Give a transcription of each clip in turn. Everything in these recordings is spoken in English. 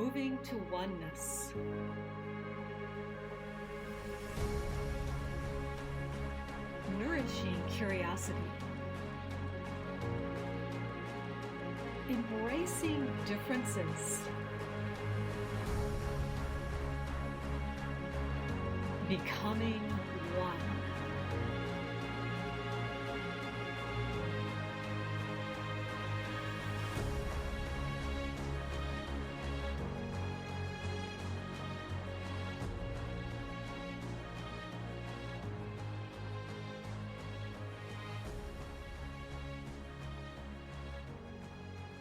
moving to oneness. Nourishing curiosity. Embracing differences. Becoming one.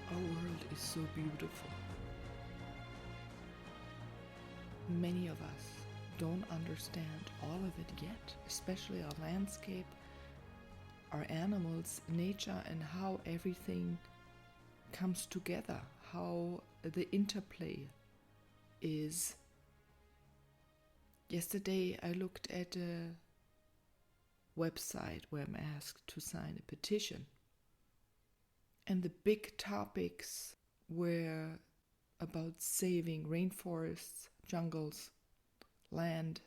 Our world is so beautiful. Many of us don't understand all of it yet, especially our landscape, our animals, nature, and how everything comes together, how the interplay is. Yesterday I looked at a website where I'm asked to sign a petition. And the big topics were about saving rainforests, jungles, land.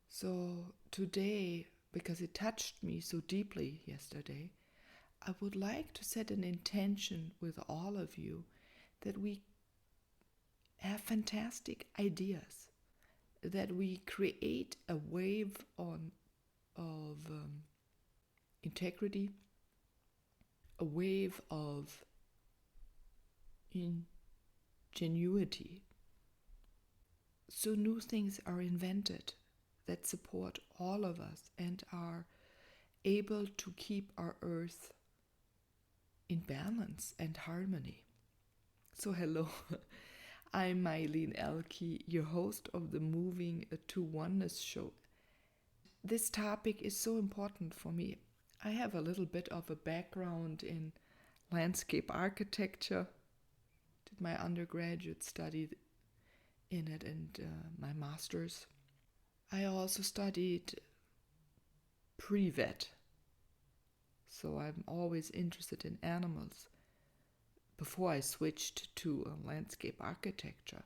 So today, because it touched me so deeply yesterday, I would like to set an intention with all of you that we have fantastic ideas, that we create a wave of integrity, a wave of ingenuity. So new things are invented that support all of us and are able to keep our earth in balance and harmony. So hello, I'm Meilin Ehlke, your host of the Moving to Oneness show. This topic is so important for me. I have a little bit of a background in landscape architecture, did my undergraduate study in it and my master's. I also studied pre-vet, so I'm always interested in animals before I switched to landscape architecture.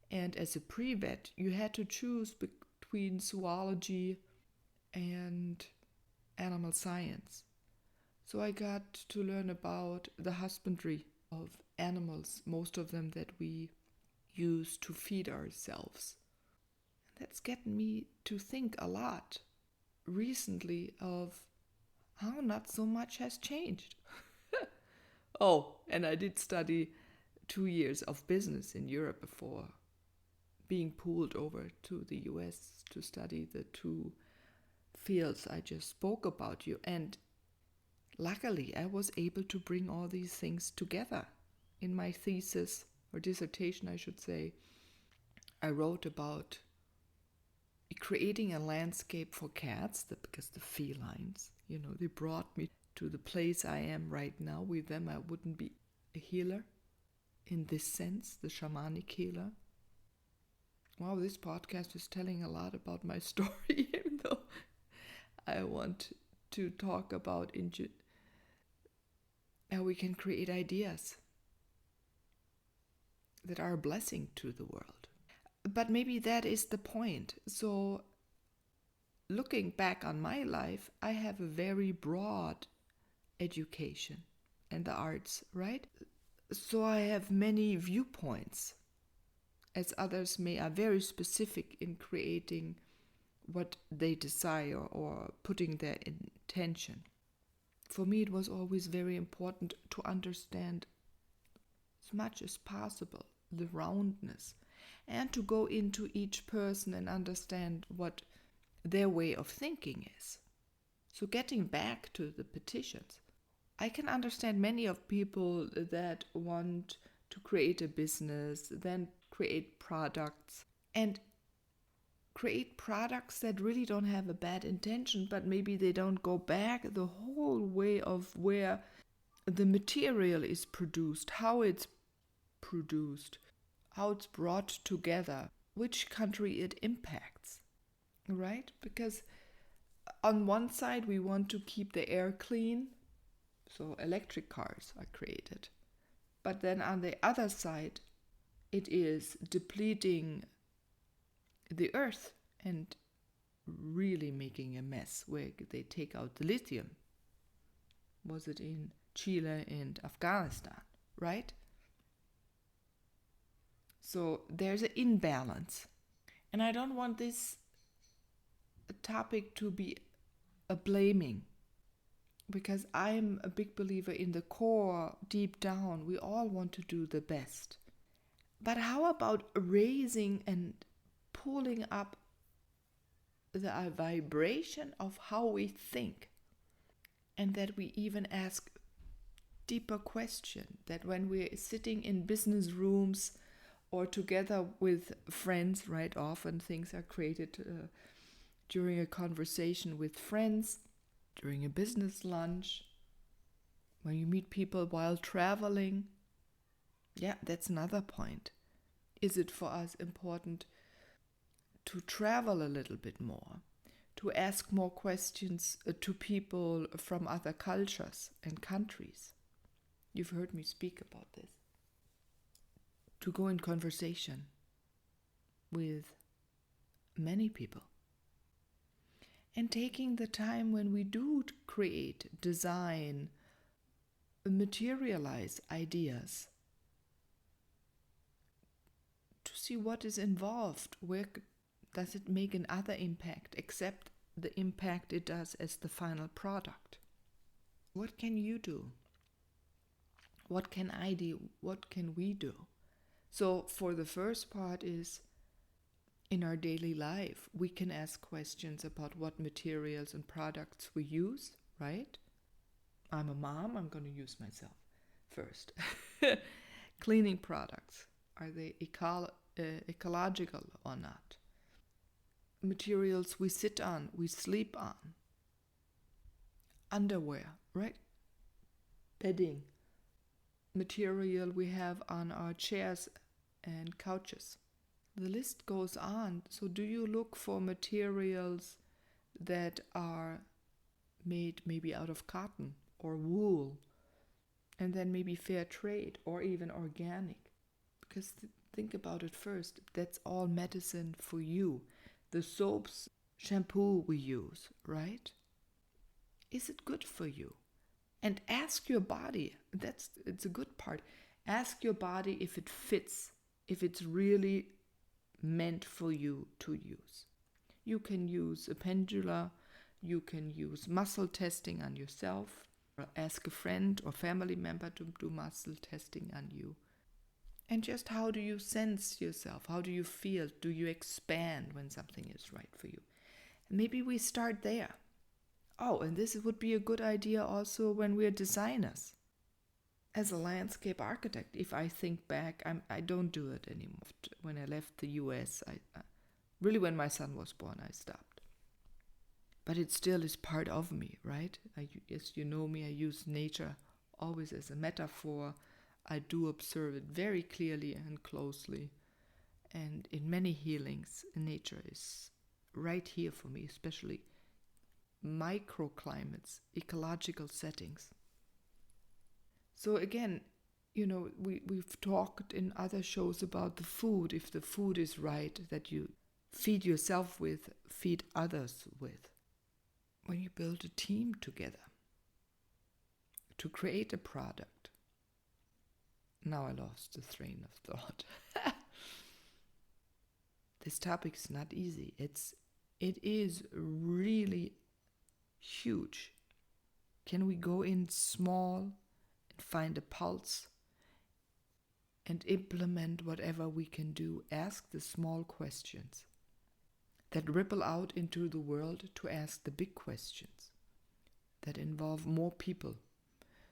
And as a pre-vet, you had to choose between zoology and animal science. So I got to learn about the husbandry of animals, most of them that we use to feed ourselves. And that's gotten me to think a lot recently of how not so much has changed. Oh, and I did study 2 years of business in Europe before being pulled over to the US to study the two fields I just spoke about you. And luckily, I was able to bring all these things together. In my thesis, or dissertation, I should say, I wrote about creating a landscape for cats, because the felines, they brought me to the place I am right now. With them, I wouldn't be a healer in this sense, the shamanic healer. Wow, this podcast is telling a lot about my story, even though I want to talk about how we can create ideas that are a blessing to the world. But maybe that is the point. So looking back on my life, I have a very broad education and the arts, right? So I have many viewpoints, as others are very specific in creating what they desire or putting their intention. For me, it was always very important to understand as much as possible the roundness and to go into each person and understand what their way of thinking is. So getting back to the petitions, I can understand many of people that want to create a business, then create products, and create products that really don't have a bad intention, but maybe they don't go back the whole way of where the material is produced, how it's produced, how it's brought together, which country it impacts, right? Because on one side we want to keep the air clean, so electric cars are created. But then on the other side, it is depleting the earth and really making a mess where they take out the lithium. Was it in Chile and Afghanistan, right? So there's an imbalance. And I don't want this topic to be a blaming, because I'm a big believer in the core, deep down, we all want to do the best. But how about raising and pulling up the vibration of how we think? And that we even ask deeper question, that when we're sitting in business rooms or together with friends, right? Often things are created during a conversation with friends, during a business lunch, when you meet people while traveling. Yeah, that's another point. Is it for us important to travel a little bit more, to ask more questions to people from other cultures and countries? You've heard me speak about this. To go in conversation with many people. And taking the time when we do create, design, materialize ideas, to see what is involved, where does it make another impact except the impact it does as the final product. What can you do? What can I do? What can we do? So for the first part is, in our daily life, we can ask questions about what materials and products we use, right? I'm a mom, I'm going to use myself first. Cleaning products, are they ecological or not? Materials we sit on, we sleep on. Underwear, right? Bedding. Material we have on our chairs and couches. The list goes on. So do you look for materials that are made maybe out of cotton or wool, and then maybe fair trade or even organic? Because think about it first, that's all medicine for you. The soaps, shampoo we use, right? Is it good for you? And ask your body, it's a good part. Ask your body if it fits, if it's really meant for you to use. You can use a pendula, you can use muscle testing on yourself, or ask a friend or family member to do muscle testing on you. And just how do you sense yourself? How do you feel? Do you expand when something is right for you? And maybe we start there. Oh, and this would be a good idea also when we're designers. As a landscape architect, if I think back, I don't do it anymore. When I left the US, really when my son was born, I stopped. But it still is part of me, right? As you know me, I use nature always as a metaphor. I do observe it very clearly and closely. And in many healings, nature is right here for me, especially microclimates, ecological settings. So again, we've talked in other shows about the food. If the food is right, that you feed yourself with, feed others with. When you build a team together to create a product. Now I lost the train of thought. This topic is not easy. It is really huge. Can we go in small and find a pulse and implement whatever we can do? Ask the small questions that ripple out into the world to ask the big questions that involve more people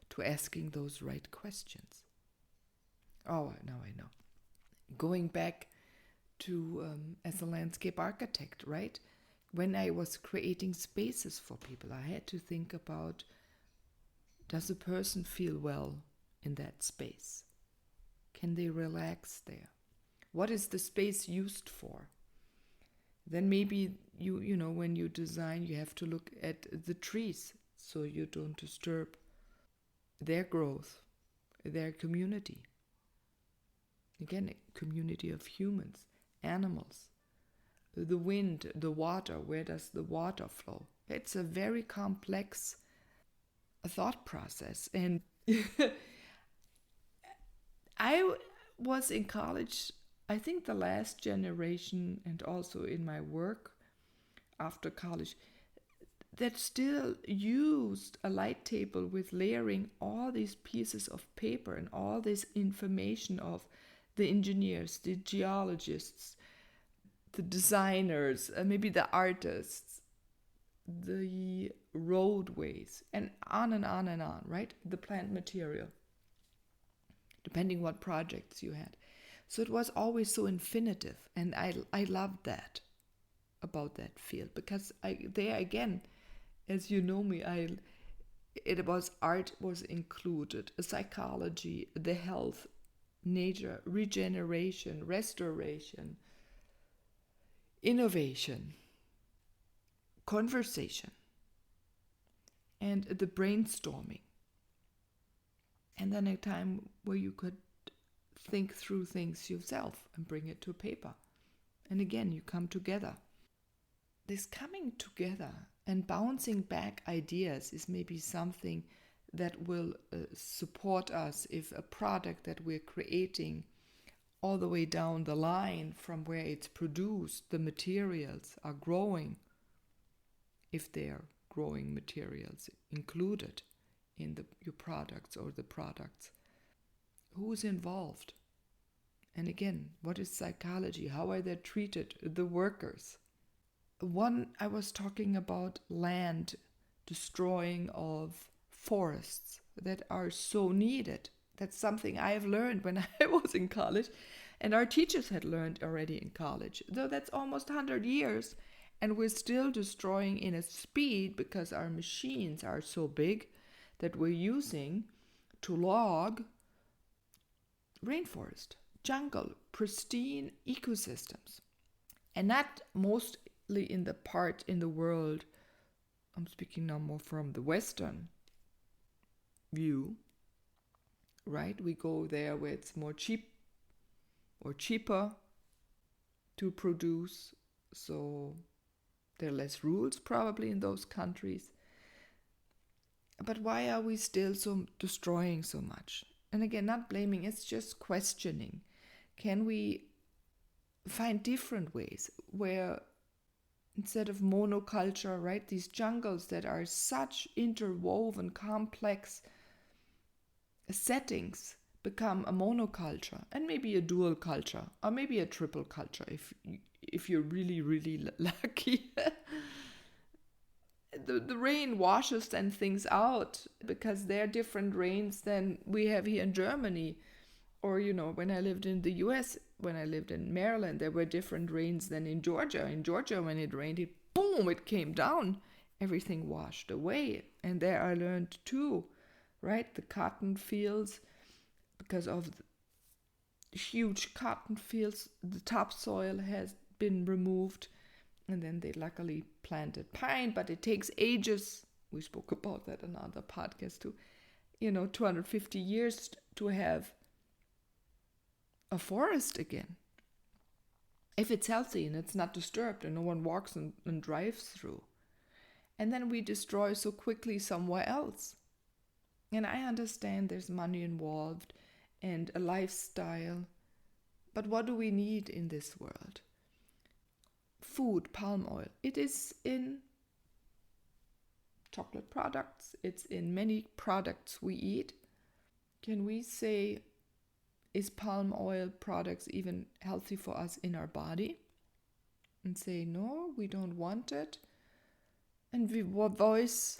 to asking those right questions. Oh, now I know. Going back to as a landscape architect, right? When I was creating spaces for people, I had to think about, does a person feel well in that space? Can they relax there? What is the space used for? Then maybe you know, when you design, you have to look at the trees so you don't disturb their growth, their community. Again, a community of humans, animals, the wind, the water, where does the water flow? It's a very complex thought process. And I was in college, I think the last generation, and also in my work after college, that still used a light table with layering all these pieces of paper and all this information of the engineers, the geologists, the designers, maybe the artists, the roadways, and on and on and on, right? The plant material, depending what projects you had. So it was always so infinitive, and I loved that about that field, because there again, as you know me, it was art was included, psychology, the health, nature, regeneration, restoration, innovation, conversation, and the brainstorming. And then a time where you could think through things yourself and bring it to paper. And again, you come together. This coming together and bouncing back ideas is maybe something that will support us if a product that we're creating all the way down the line from where it's produced, the materials are growing, if they're growing materials included in your products or the products. Who's involved? And again, what is psychology? How are they treated, the workers? I was talking about land destroying of forests that are so needed. That's something I have learned when I was in college, and our teachers had learned already in college. Though that's almost 100 years, and we're still destroying in a speed because our machines are so big that we're using to log rainforest, jungle, pristine ecosystems. And not mostly in the part in the world, I'm speaking now more from the Western view, right? We go there where it's more cheap or cheaper to produce, so there are less rules probably in those countries. But why are we still so destroying so much? And again, not blaming, it's just questioning. Can we find different ways where instead of monoculture, right, these jungles that are such interwoven, complex settings become a monoculture and maybe a dual culture or maybe a triple culture if you're really, really lucky. The rain washes then things out because there are different rains than we have here in Germany. Or, when I lived in the US, when I lived in Maryland, there were different rains than in Georgia. In Georgia, when it rained, it came down. Everything washed away. And there I learned too, right? The cotton fields, because of the huge cotton fields, the topsoil has been removed. And then they luckily planted pine, but it takes ages. We spoke about that in another podcast too. 250 years to have a forest again, if it's healthy and it's not disturbed and no one walks and drives through. And then we destroy so quickly somewhere else. And I understand there's money involved and a lifestyle, but what do we need in this world? Food, palm oil. It is in chocolate products. It's in many products we eat. Can we say, is palm oil products even healthy for us in our body? And say, no, we don't want it. And we voice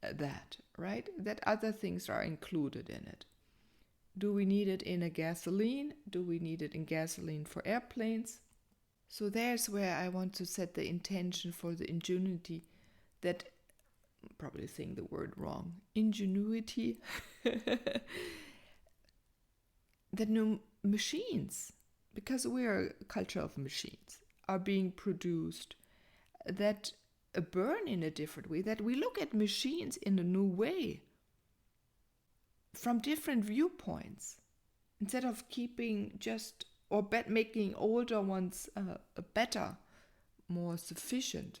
that, right? That other things are included in it. Do we need it in a gasoline? Do we need it in gasoline for airplanes? So there's where I want to set the intention for the ingenuity, that, I'm probably saying the word wrong, ingenuity, the new machines, because we are a culture of machines, are being produced that burn in a different way, that we look at machines in a new way, from different viewpoints. instead of keeping just or making older ones better, more sufficient.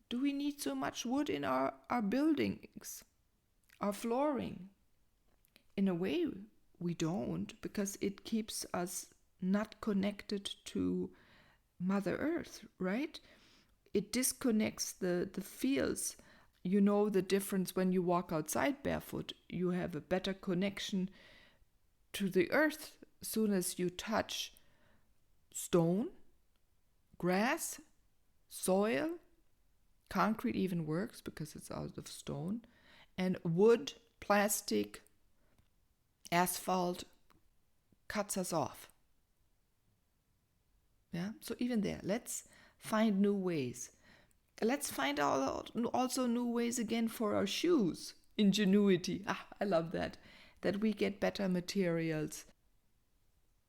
Do we need so much wood in our buildings, our flooring? In a way, we don't, because it keeps us not connected to Mother Earth, right? It disconnects the feels. You know the difference when you walk outside barefoot. You have a better connection to the earth as soon as you touch stone, grass, soil. Concrete even works because it's out of stone. And wood, plastic, asphalt cuts us off. Yeah, so even there, let's find new ways. Let's find out also new ways again for our shoes. Ingenuity. I love that. That we get better materials.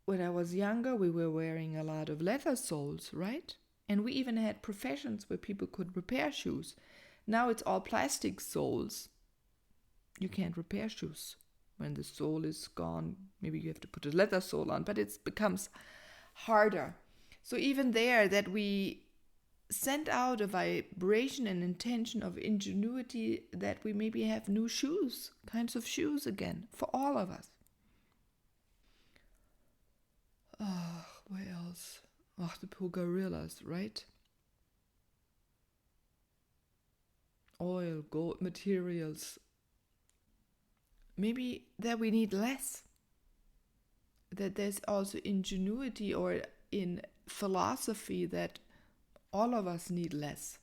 When I was younger, we were wearing a lot of leather soles, right? And we even had professions where people could repair shoes. Now it's all plastic soles. You can't repair shoes. When the sole is gone, maybe you have to put a leather sole on, but it becomes harder. So even there, that we send out a vibration and intention of ingenuity, that we maybe have new shoes, kinds of shoes again, for all of us. Where else? The poor gorillas, right? Oil, gold, materials. Maybe that we need less. That there's also ingenuity or in philosophy that all of us need less,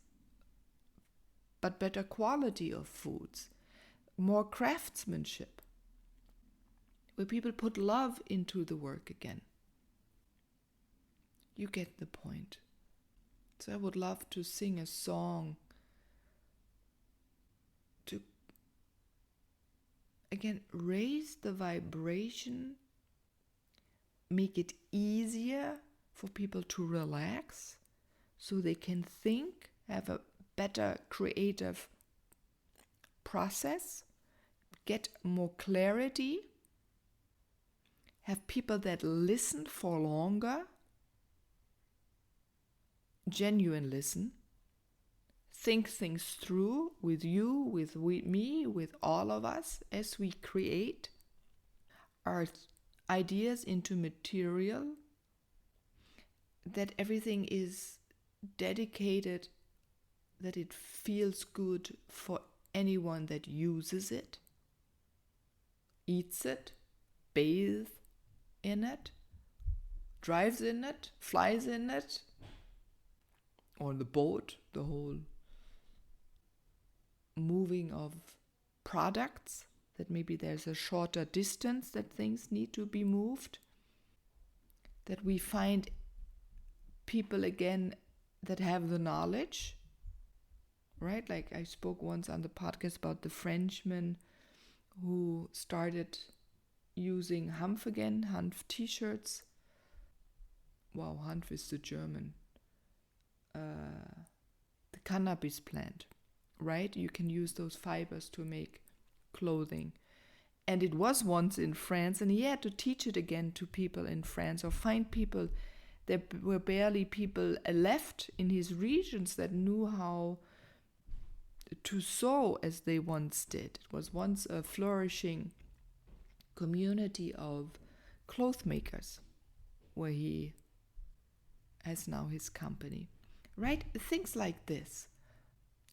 but better quality of foods, more craftsmanship, where people put love into the work again. You get the point. So I would love to sing a song to, again, raise the vibration, make it easier for people to relax so they can think, have a better creative process, get more clarity, have people that listen for longer, genuine listen, think things through with you, with me, with all of us as we create our ideas into material, that everything is dedicated, that it feels good for anyone that uses it, eats it, bathes in it, drives in it, flies in it, or the boat, the whole moving of products, that maybe there's a shorter distance that things need to be moved, that we find people again that have the knowledge, right? Like I spoke once on the podcast about the Frenchman who started using Hanf again, Hanf t-shirts. Wow, Hanf is the German. The cannabis plant, right? You can use those fibers to make clothing. And it was once in France, and he had to teach it again to people in France, or find people. There were barely people left in his regions that knew how to sew as they once did. It was once a flourishing community of cloth makers where he has now his company, right? Things like this.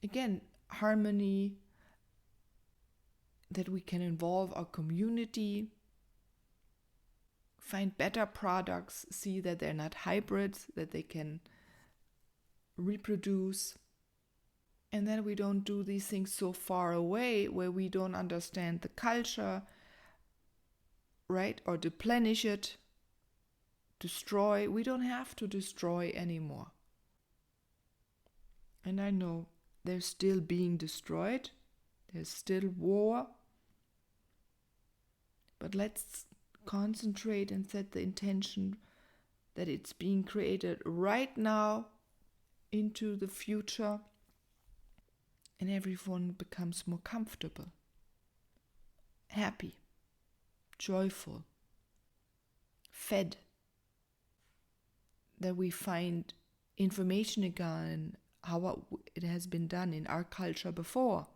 Again, harmony, that we can involve our community, find better products, see that they're not hybrids, that they can reproduce, and then we don't do these things so far away where we don't understand the culture, right? Or deplenish it, destroy. We don't have to destroy anymore. And I know they're still being destroyed. There's still war. But let's concentrate and set the intention that it's being created right now into the future, and everyone becomes more comfortable, happy, joyful, fed, that we find information again how it has been done in our culture before,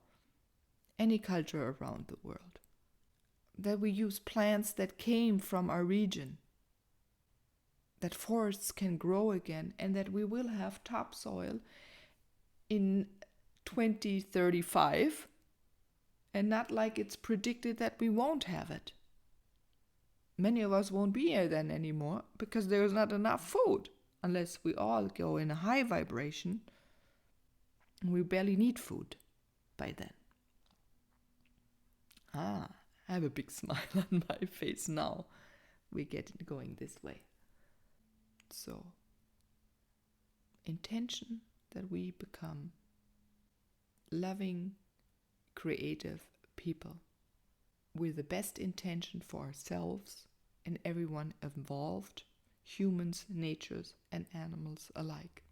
any culture around the world, that we use plants that came from our region, that forests can grow again, and that we will have topsoil in 2035, and not like it's predicted that we won't have it. Many of us won't be here then anymore because there's not enough food, unless we all go in a high vibration, and we barely need food by then. I have a big smile on my face now. We get going this way. So, intention that we become loving, creative people with the best intention for ourselves and everyone involved, humans, natures, and animals alike.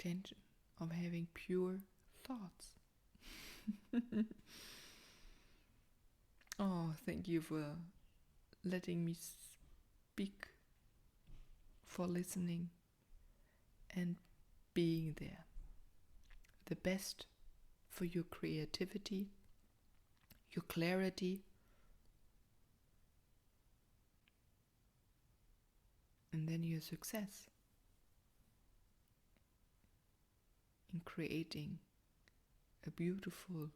Intention of having pure thoughts. Oh, thank you for letting me speak, for listening and being there. The best for your creativity, your clarity, and then your success in creating a beautiful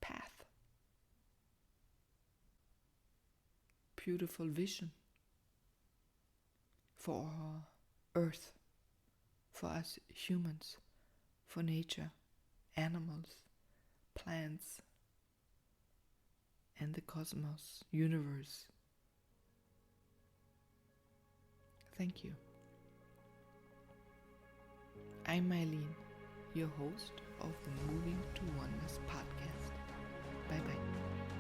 path, beautiful vision for our earth, for us humans, for nature, animals, plants, and the cosmos, universe. Thank you. I'm Meilin, your host of the Moving to Oneness podcast. Bye bye.